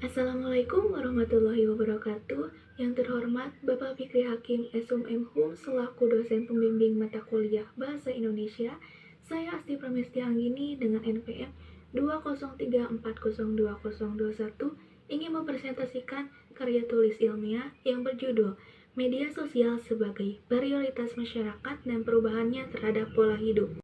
Assalamualaikum warahmatullahi wabarakatuh. Yang terhormat Bapak Fikri Hakim SUM selaku dosen pembimbing mata kuliah Bahasa Indonesia, saya Asti Pramestia Anggini dengan NPM 203402021 ingin mempresentasikan karya tulis ilmiah yang berjudul Media Sosial sebagai Prioritas Masyarakat dan Perubahannya Terhadap Pola Hidup.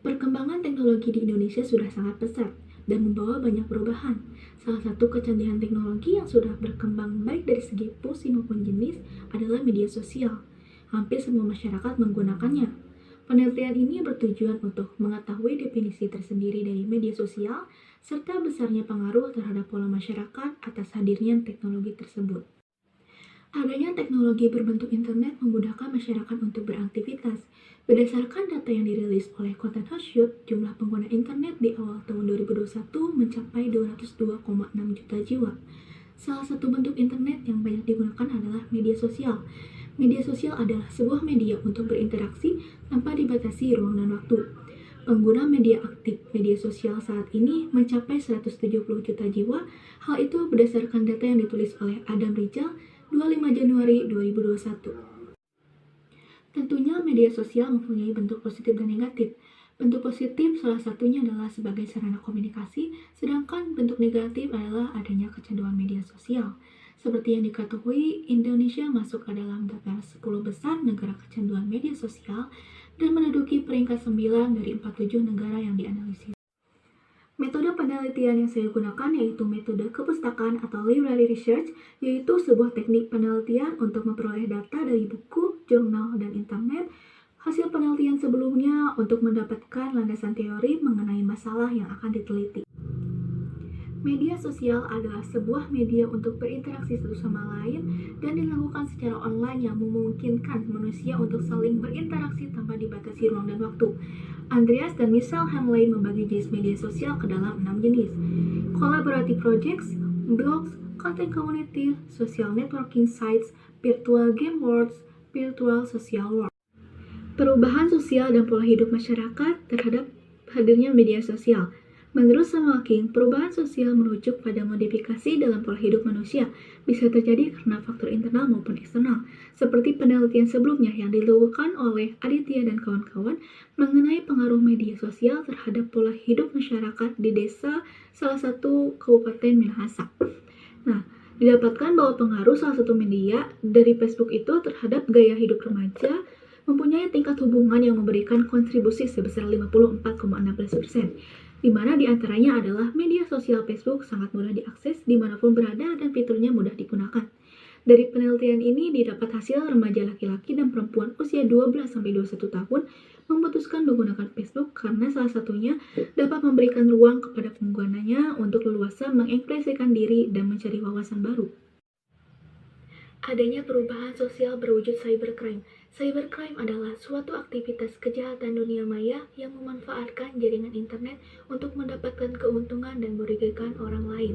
Perkembangan teknologi di Indonesia sudah sangat pesat dan membawa banyak perubahan. Salah satu kecanggihan teknologi yang sudah berkembang baik dari segi fungsi maupun jenis adalah media sosial. Hampir semua masyarakat menggunakannya. Penelitian ini bertujuan untuk mengetahui definisi tersendiri dari media sosial serta besarnya pengaruh terhadap pola masyarakat atas hadirnya teknologi tersebut. Adanya teknologi berbentuk internet memudahkan masyarakat untuk beraktivitas. Berdasarkan data yang dirilis oleh Content House, jumlah pengguna internet di awal tahun 2021 mencapai 202,6 juta jiwa. Salah satu bentuk internet yang banyak digunakan adalah media sosial. Media sosial adalah sebuah media untuk berinteraksi tanpa dibatasi ruang dan waktu. Pengguna media aktif media sosial saat ini mencapai 170 juta jiwa. Hal itu berdasarkan data yang ditulis oleh Adam Rijal 25 Januari 2021. Tentunya media sosial mempunyai bentuk positif dan negatif. Bentuk positif salah satunya adalah sebagai sarana komunikasi, sedangkan bentuk negatif adalah adanya kecanduan media sosial. Seperti yang diketahui, Indonesia masuk ke dalam daftar 10 besar negara kecanduan media sosial dan menduduki peringkat 9 dari 47 negara yang dianalisis. Metode penelitian yang saya gunakan yaitu metode kepustakaan atau library research, yaitu sebuah teknik penelitian untuk memperoleh data dari buku, jurnal, dan internet. Hasil penelitian sebelumnya untuk mendapatkan landasan teori mengenai masalah yang akan diteliti. Media sosial adalah sebuah media untuk berinteraksi satu sama lain dan dilakukan secara online yang memungkinkan manusia untuk saling berinteraksi tanpa dibatasi ruang dan waktu. Andreas dan Michelle Hamlin membagi jenis media sosial ke dalam 6 jenis. Collaborative projects, blogs, content community, social networking sites, virtual game worlds, virtual social world. Perubahan sosial dan pola hidup masyarakat terhadap hadirnya media sosial. Menurut Samuel King, perubahan sosial merujuk pada modifikasi dalam pola hidup manusia, bisa terjadi karena faktor internal maupun eksternal, seperti penelitian sebelumnya yang dilakukan oleh Aditya dan kawan-kawan mengenai pengaruh media sosial terhadap pola hidup masyarakat di desa salah satu kabupaten Minahasa. Nah, didapatkan bahwa pengaruh salah satu media dari Facebook itu terhadap gaya hidup remaja mempunyai tingkat hubungan yang memberikan kontribusi sebesar 54,16%. Di mana diantaranya adalah media sosial Facebook sangat mudah diakses dimanapun berada dan fiturnya mudah digunakan. Dari penelitian ini didapat hasil remaja laki-laki dan perempuan usia 12-21 tahun memutuskan menggunakan Facebook karena salah satunya dapat memberikan ruang kepada penggunanya untuk leluasa mengekspresikan diri dan mencari wawasan baru. Adanya perubahan sosial berwujud cybercrime. Cybercrime adalah suatu aktivitas kejahatan dunia maya yang memanfaatkan jaringan internet untuk mendapatkan keuntungan dan merugikan orang lain.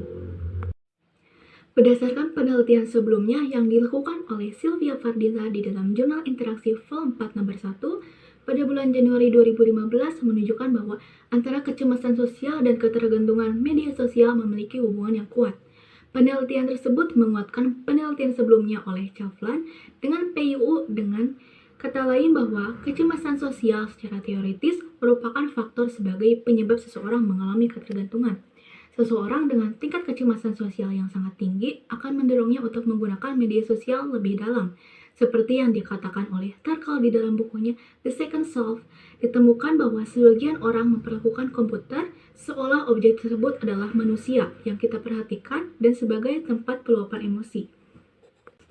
Berdasarkan penelitian sebelumnya yang dilakukan oleh Sylvia Fardila di dalam jurnal interaksi Vol 4 nomor 1 pada bulan Januari 2015 menunjukkan bahwa antara kecemasan sosial dan ketergantungan media sosial memiliki hubungan yang kuat. Penelitian tersebut menguatkan penelitian sebelumnya oleh Chavlan dengan PUU dengan kata lain bahwa kecemasan sosial secara teoritis merupakan faktor sebagai penyebab seseorang mengalami ketergantungan. Seseorang dengan tingkat kecemasan sosial yang sangat tinggi akan mendorongnya untuk menggunakan media sosial lebih dalam. Seperti yang dikatakan oleh Tarkal di dalam bukunya The Second Self, ditemukan bahwa sebagian orang memperlakukan komputer seolah objek tersebut adalah manusia yang kita perhatikan dan sebagai tempat peluapan emosi.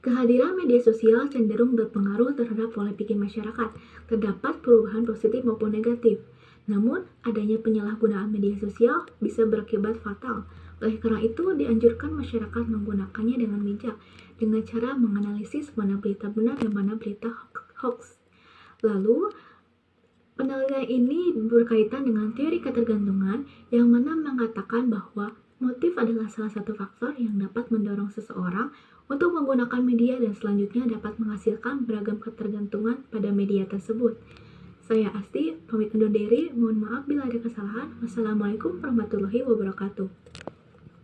Kehadiran media sosial cenderung berpengaruh terhadap pola pikir masyarakat. Terdapat perubahan positif maupun negatif. Namun, adanya penyalahgunaan media sosial bisa berakibat fatal. Oleh karena itu, dianjurkan masyarakat menggunakannya dengan bijak, dengan cara menganalisis mana berita benar dan mana berita hoax. Lalu, penelitian ini berkaitan dengan teori ketergantungan yang mana mengatakan bahwa motif adalah salah satu faktor yang dapat mendorong seseorang untuk menggunakan media dan selanjutnya dapat menghasilkan beragam ketergantungan pada media tersebut. Saya Asti, pamit undur diri. Mohon maaf bila ada kesalahan. Wassalamualaikum warahmatullahi wabarakatuh.